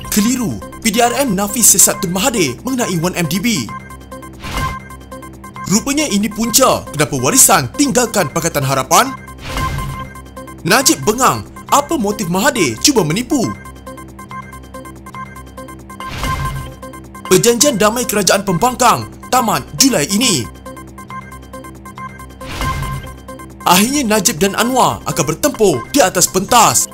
Keliru, PDRM nafi siasat Tun Mahathir mengenai 1MDB. Rupanya ini punca kenapa warisan tinggalkan Pakatan Harapan. Najib bengang, apa motif Mahathir cuba menipu? Perjanjian damai kerajaan pembangkang tamat Julai ini. Akhirnya Najib dan Anwar akan bertempur di atas pentas.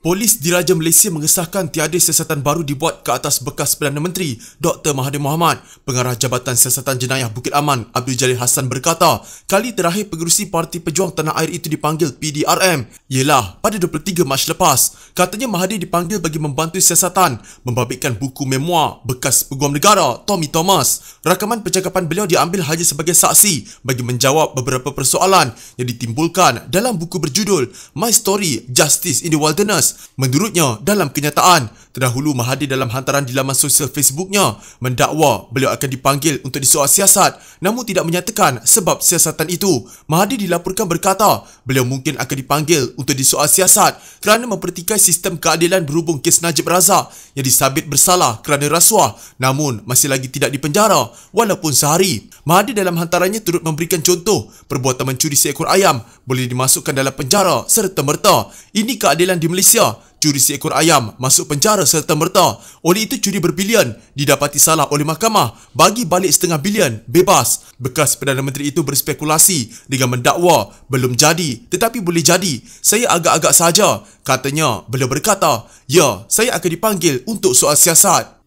Polis Diraja Malaysia mengesahkan tiada siasatan baru dibuat ke atas bekas Perdana Menteri Dr. Mahathir Mohamad. Pengarah Jabatan Siasatan Jenayah Bukit Aman, Abdul Jalil Hassan berkata, kali terakhir pengerusi Parti Pejuang Tanah Air itu dipanggil PDRM ialah pada 23 Mac lepas. Katanya Mahathir dipanggil bagi membantu siasatan, membabitkan buku memoir bekas Peguam Negara Tommy Thomas. Rakaman percakapan beliau diambil hanya sebagai saksi bagi menjawab beberapa persoalan yang ditimbulkan dalam buku berjudul My Story, Justice in the Wilderness. Menurutnya, dalam kenyataan, terdahulu Mahathir dalam hantaran di laman sosial Facebooknya mendakwa beliau akan dipanggil untuk disoal siasat, namun tidak menyatakan sebab siasatan itu. Mahathir dilaporkan berkata beliau mungkin akan dipanggil untuk disoal siasat kerana mempertikai sistem keadilan berhubung kes Najib Razak yang disabit bersalah kerana rasuah, namun masih lagi tidak dipenjara walaupun sehari. Mahathir dalam hantarannya turut memberikan contoh perbuatan mencuri seekor ayam boleh dimasukkan dalam penjara serta-merta. Ini keadilan di Malaysia. Curi seekor ayam masuk penjara serta-merta. Oleh itu curi berbilion didapati salah oleh mahkamah, bagi balik setengah bilion bebas. Bekas Perdana Menteri itu berspekulasi dengan mendakwa belum jadi tetapi boleh jadi. Saya agak-agak saja. Katanya beliau berkata, ya, saya akan dipanggil untuk soal siasat.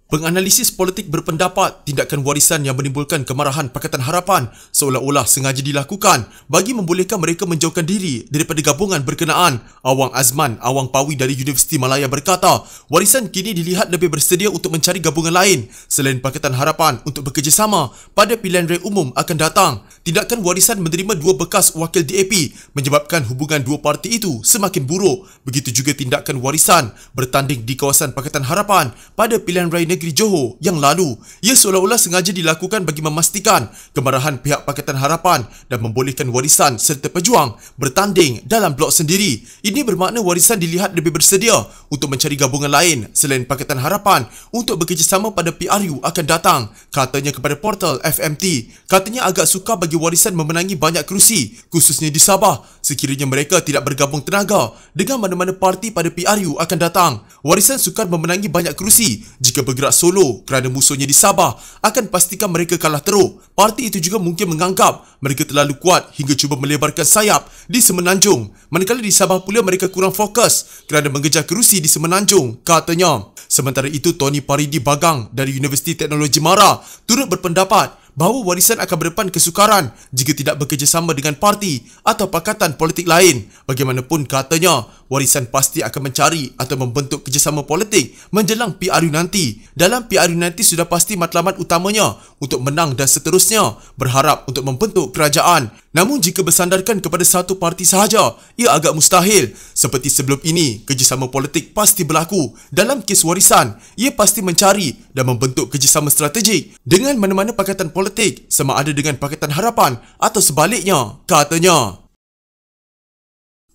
Penganalisis politik berpendapat tindakan warisan yang menimbulkan kemarahan Pakatan Harapan seolah-olah sengaja dilakukan bagi membolehkan mereka menjauhkan diri daripada gabungan berkenaan. Awang Azman, Awang Pawi dari Universiti Malaya berkata, warisan kini dilihat lebih bersedia untuk mencari gabungan lain selain Pakatan Harapan untuk bekerjasama pada pilihan raya umum akan datang. Tindakan warisan menerima dua bekas wakil DAP menyebabkan hubungan dua parti itu semakin buruk. Begitu juga tindakan warisan bertanding di kawasan Pakatan Harapan pada pilihan raya negeri Johor yang lalu. Ia seolah-olah sengaja dilakukan bagi memastikan kemarahan pihak Pakatan Harapan dan membolehkan warisan serta pejuang bertanding dalam blok sendiri. Ini bermakna warisan dilihat lebih bersedia untuk mencari gabungan lain selain Pakatan Harapan untuk bekerjasama pada PRU akan datang. Katanya kepada portal FMT, katanya agak sukar bagi warisan memenangi banyak kerusi khususnya di Sabah sekiranya mereka tidak bergabung tenaga dengan mana-mana parti pada PRU akan datang. Warisan sukar memenangi banyak kerusi jika bergerak solo kerana musuhnya di Sabah akan pastikan mereka kalah teruk. Parti itu juga mungkin menganggap mereka terlalu kuat hingga cuba melebarkan sayap di Semenanjung, manakala di Sabah pula mereka kurang fokus kerana mengejar kerusi di Semenanjung, katanya. Sementara itu, Tony Paridi Bagang dari Universiti Teknologi Mara turut berpendapat bahawa warisan akan berdepan kesukaran jika tidak bekerjasama dengan parti atau pakatan politik lain. Bagaimanapun katanya, warisan pasti akan mencari atau membentuk kerjasama politik menjelang PRU nanti. Dalam PRU nanti sudah pasti matlamat utamanya untuk menang dan seterusnya berharap untuk membentuk kerajaan. Namun jika bersandarkan kepada satu parti sahaja, ia agak mustahil. Seperti sebelum ini, kerjasama politik pasti berlaku. Dalam kes warisan, ia pasti mencari dan membentuk kerjasama strategik dengan mana-mana pakatan politik sama ada dengan Pakatan Harapan atau sebaliknya, katanya.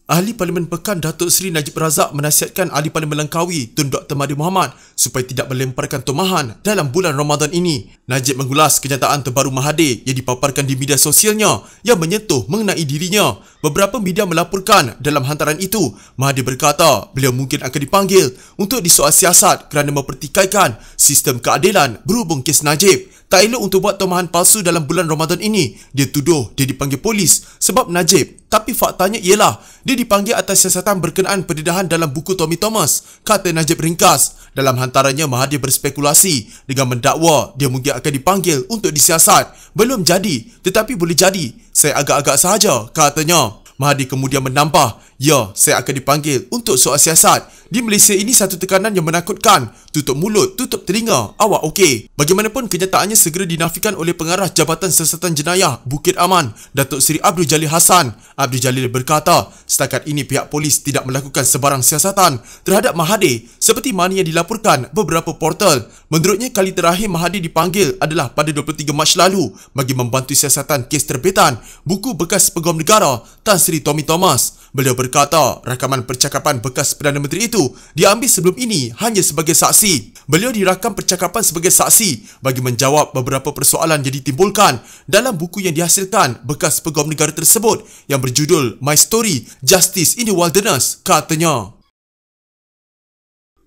Ahli Parlimen Pekan Datuk Seri Najib Razak menasihatkan Ahli Parlimen Langkawi Tun Dr. Mahathir Mohamad supaya tidak melemparkan tomahan dalam bulan Ramadan ini. Najib mengulas kenyataan terbaru Mahathir yang dipaparkan di media sosialnya yang menyentuh mengenai dirinya. Beberapa media melaporkan dalam hantaran itu, Mahathir berkata beliau mungkin akan dipanggil untuk disoal siasat kerana mempertikaikan sistem keadilan berhubung kes Najib. Tak elok untuk buat tomahan palsu dalam bulan Ramadan ini. Dia tuduh dia dipanggil polis sebab Najib. Tapi faktanya ialah dia dipanggil atas siasatan berkenaan pendedahan dalam buku Tommy Thomas, kata Najib ringkas. Dalam hantarannya, Mahathir berspekulasi dengan mendakwa dia mungkin akan dipanggil untuk disiasat. Belum jadi, tetapi boleh jadi. Saya agak-agak sahaja, katanya. Mahathir kemudian menambah, Ya, saya akan dipanggil untuk soal siasat. Di Malaysia ini satu tekanan yang menakutkan. Tutup mulut, tutup telinga. Awak okey. Bagaimanapun kenyataannya segera dinafikan oleh pengarah Jabatan Siasatan Jenayah Bukit Aman, Datuk Seri Abdul Jalil Hassan. Abdul Jalil berkata, setakat ini pihak polis tidak melakukan sebarang siasatan terhadap Mahathir seperti mana yang dilaporkan beberapa portal. Menurutnya, kali terakhir Mahathir dipanggil adalah pada 23 Mac lalu bagi membantu siasatan kes terbitan buku bekas Peguam Negara Tan Sri Tommy Thomas. Beliau berkata, rakaman percakapan bekas Perdana Menteri itu diambil sebelum ini hanya sebagai saksi. Beliau dirakam percakapan sebagai saksi bagi menjawab beberapa persoalan yang ditimbulkan dalam buku yang dihasilkan bekas Peguam Negara tersebut yang berjudul My Story, Justice in the Wilderness, katanya.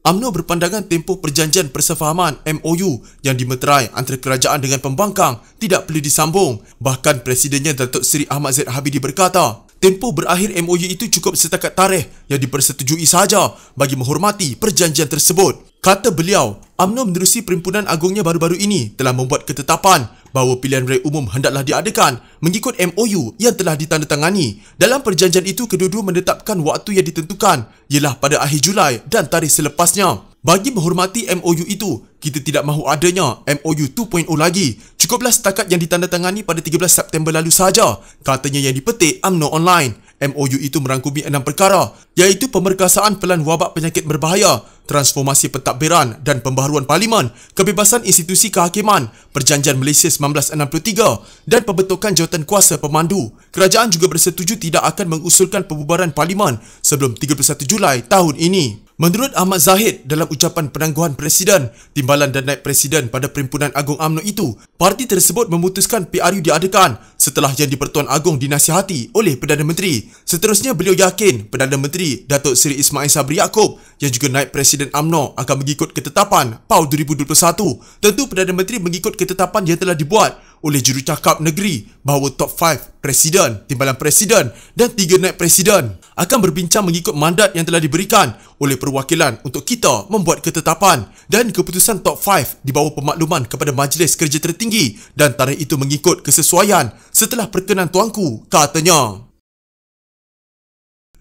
UMNO berpandangan tempoh perjanjian persefahaman MOU yang dimeterai antara kerajaan dengan pembangkang tidak perlu disambung. Bahkan Presidennya Datuk Seri Ahmad Zaid Habibie berkata, tempoh berakhir MOU itu cukup setakat tarikh yang dipersetujui sahaja bagi menghormati perjanjian tersebut. Kata beliau, UMNO menerusi Perhimpunan Agungnya baru-baru ini telah membuat ketetapan bahawa pilihan raya umum hendaklah diadakan mengikut MOU yang telah ditandatangani. Dalam perjanjian itu, kedua-dua menetapkan waktu yang ditentukan ialah pada akhir Julai dan tarikh selepasnya. Bagi menghormati MOU itu, kita tidak mahu adanya MOU 2.0 lagi. Cukuplah setakat yang ditandatangani pada 13 September lalu sahaja, katanya yang dipetik UMNO Online. MOU itu merangkumi 6 perkara, iaitu pemerkasaan pelan wabak penyakit berbahaya, transformasi pentadbiran dan pembaharuan parlimen, kebebasan institusi kehakiman, Perjanjian Malaysia 1963 dan pembentukan jawatan kuasa pemandu. Kerajaan juga bersetuju tidak akan mengusulkan pembubaran parlimen sebelum 31 Julai tahun ini. Menurut Ahmad Zahid, dalam ucapan penangguhan Presiden, Timbalan dan Naib Presiden pada Perhimpunan Agung UMNO itu, parti tersebut memutuskan PRU diadakan setelah Yang di-Pertuan Agong dinasihati oleh Perdana Menteri. Seterusnya, beliau yakin Perdana Menteri Datuk Seri Ismail Sabri Yaakob yang juga Naib Presiden UMNO akan mengikut ketetapan PAU 2021. Tentu Perdana Menteri mengikut ketetapan yang telah dibuat oleh Jurucakap Negeri bahawa top 5 Presiden, Timbalan Presiden dan 3 Naib Presiden akan berbincang mengikut mandat yang telah diberikan oleh perwakilan untuk kita membuat ketetapan, dan keputusan top 5 dibawa pemakluman kepada Majlis Kerja Tertinggi dan tarikh itu mengikut kesesuaian setelah perkenan tuanku, katanya.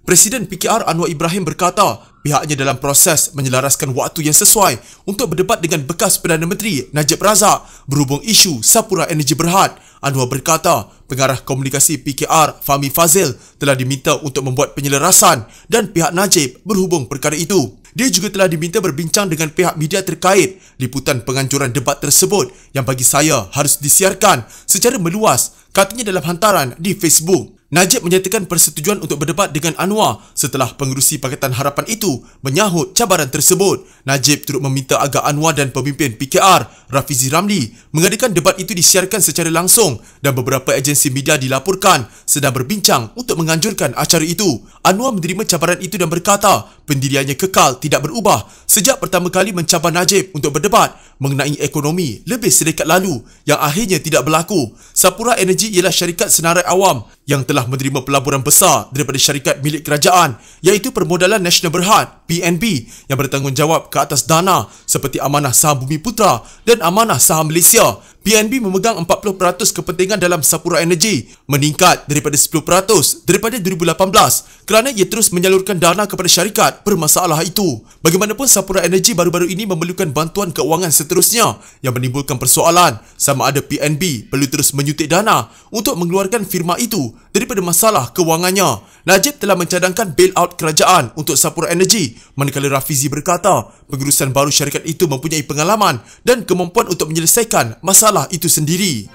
Presiden PKR Anwar Ibrahim berkata pihaknya dalam proses menyelaraskan waktu yang sesuai untuk berdebat dengan bekas Perdana Menteri Najib Razak berhubung isu Sapura Energy Berhad. Anwar berkata pengarah komunikasi PKR Fahmi Fazil telah diminta untuk membuat penyelarasan dan pihak Najib berhubung perkara itu. Dia juga telah diminta berbincang dengan pihak media terkait liputan penganjuran debat tersebut yang bagi saya harus disiarkan secara meluas, katanya dalam hantaran di Facebook. Najib menyatakan persetujuan untuk berdebat dengan Anwar setelah pengerusi Pakatan Harapan itu menyahut cabaran tersebut. Najib turut meminta agar Anwar dan pemimpin PKR Rafizi Ramli mengadakan debat itu disiarkan secara langsung, dan beberapa agensi media dilaporkan sedang berbincang untuk menganjurkan acara itu. Anwar menerima cabaran itu dan berkata pendiriannya kekal tidak berubah sejak pertama kali mencabar Najib untuk berdebat mengenai ekonomi lebih sedekat lalu yang akhirnya tidak berlaku. Sapura Energy ialah syarikat senarai awam yang telah menerima pelaburan besar daripada syarikat milik kerajaan, iaitu Permodalan Nasional Berhad PNB, yang bertanggungjawab ke atas dana seperti amanah saham Bumi Putra dan amanah saham Malaysia. PNB memegang 40% kepentingan dalam Sapura Energy, meningkat daripada 10% daripada 2018 kerana ia terus menyalurkan dana kepada syarikat bermasalah itu. Bagaimanapun, Sapura Energy baru-baru ini memerlukan bantuan keuangan seterusnya yang menimbulkan persoalan sama ada PNB perlu terus menyuntik dana untuk mengeluarkan firma itu daripada masalah kewangannya. Najib telah mencadangkan bailout kerajaan untuk Sapura Energy, manakala Rafizi berkata pengurusan baru syarikat itu mempunyai pengalaman dan kemampuan untuk menyelesaikan masalah itu sendiri.